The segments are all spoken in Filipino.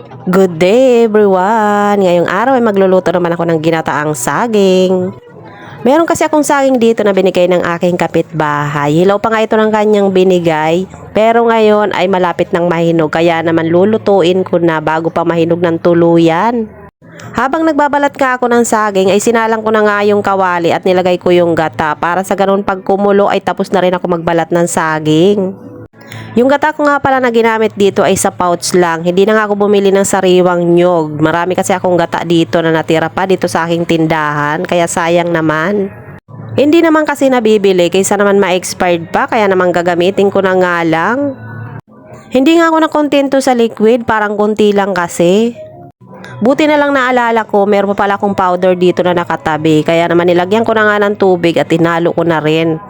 Good day everyone! Ngayong araw ay magluluto naman ako ng ginataang saging. Meron kasi akong saging dito na binigay ng aking kapitbahay. Hilaw pa nga ito ng kanyang binigay. Pero ngayon ay malapit ng mahinog. Kaya naman lulutuin ko na bago pa mahinog ng tuluyan. Habang nagbabalat ka ako ng saging ay sinalang ko na nga yung kawali at nilagay ko yung gata. Para sa ganun pag kumulo ay tapos na rin ako magbalat ng saging. Yung gata ko nga pala na ginamit dito ay sa pouch lang. Hindi na nga ako bumili ng sariwang nyog. Marami kasi akong gata dito na natira pa dito sa aking tindahan. Kaya sayang naman. Hindi naman kasi nabibili kaysa naman ma-expired pa. Kaya naman gagamitin ko na nga lang. Hindi nga ako nakontento sa liquid. Parang konti lang kasi. Buti na lang naalala ko, meron pa pala akong powder dito na nakatabi. Kaya naman nilagyan ko na nga ng tubig at tinalo ko na rin.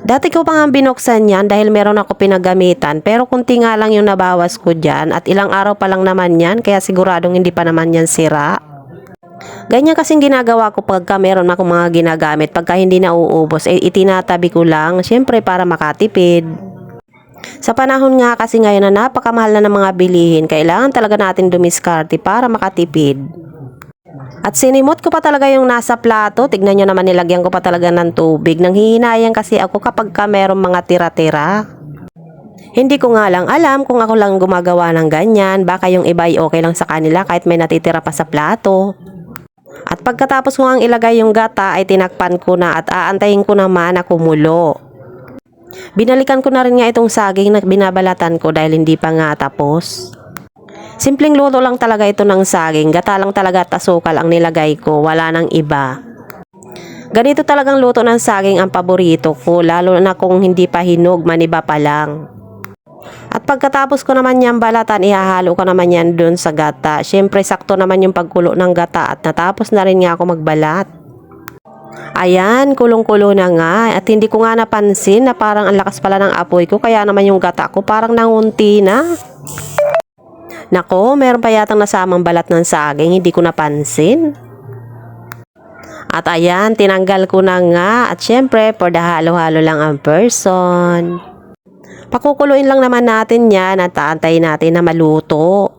Dati ko pa nga binuksan yan dahil meron ako pinagamitan pero kunti nga lang yung nabawas ko dyan at ilang araw pa lang naman yan kaya siguradong hindi pa naman yan sira. Ganyan kasing ginagawa ko pagka meron akong mga ginagamit pagka hindi na uubos itinatabi ko lang syempre para makatipid. Sa panahon nga kasi ngayon na napakamahal na ng mga bilihin kailangan talaga natin dumiskarte para makatipid. At sinimot ko pa talaga yung nasa plato. Tignan nyo naman nilagyan ko pa talaga ng tubig. Nanghihinayang kasi ako kapag ka merong mga tira-tira. Hindi ko nga lang alam kung ako lang gumagawa ng ganyan. Baka yung iba ay okay lang sa kanila kahit may natitira pa sa plato. At pagkatapos ko ang ilagay yung gata ay tinakpan ko na at aantayin ko naman na kumulo. Binalikan ko na rin nga itong saging na binabalatan ko dahil hindi pa nga tapos. Simpleng luto lang talaga ito ng saging. Gata lang talaga at asukal ang nilagay ko. Wala nang iba. Ganito talagang luto ng saging ang paborito ko. Lalo na kung hindi pa hinog, maniba pa lang. At pagkatapos ko naman yan balatan, ihahalo ko naman yan dun sa gata. Siyempre sakto naman yung pagkulo ng gata at natapos na rin nga ako magbalat. Ayan, kulong-kulo na nga. At hindi ko nga napansin na parang ang lakas pala ng apoy ko. Kaya naman yung gata ko parang nangunti na. Nako, meron pa yatang nasamang balat ng saging, hindi ko napansin. At ayan, tinanggal ko na nga. At syempre, for the halo-halo lang ang person. Pakukuluin lang naman natin yan at aantayin natin na maluto.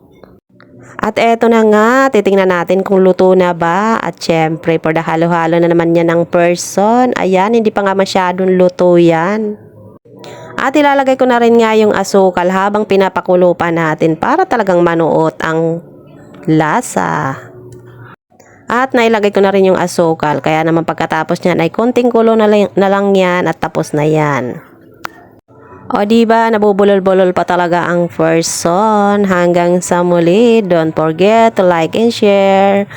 At eto na nga, titingnan natin kung luto na ba. At syempre, for the halo-halo na naman yan ang person. Ayan, hindi pa nga masyadong luto yan. At ilalagay ko na rin nga yung asukal habang pinapakulo pa natin para talagang manuot ang lasa. At nailagay ko na rin yung asukal kaya naman pagkatapos niyan ay konting kulo na lang yan at tapos na yan. O diba, nabubulol-bulol pa talaga ang person. Hanggang sa muli, don't forget to like and share.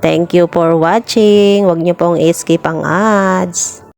Thank you for watching. Huwag niyo pong i-skip ang ads.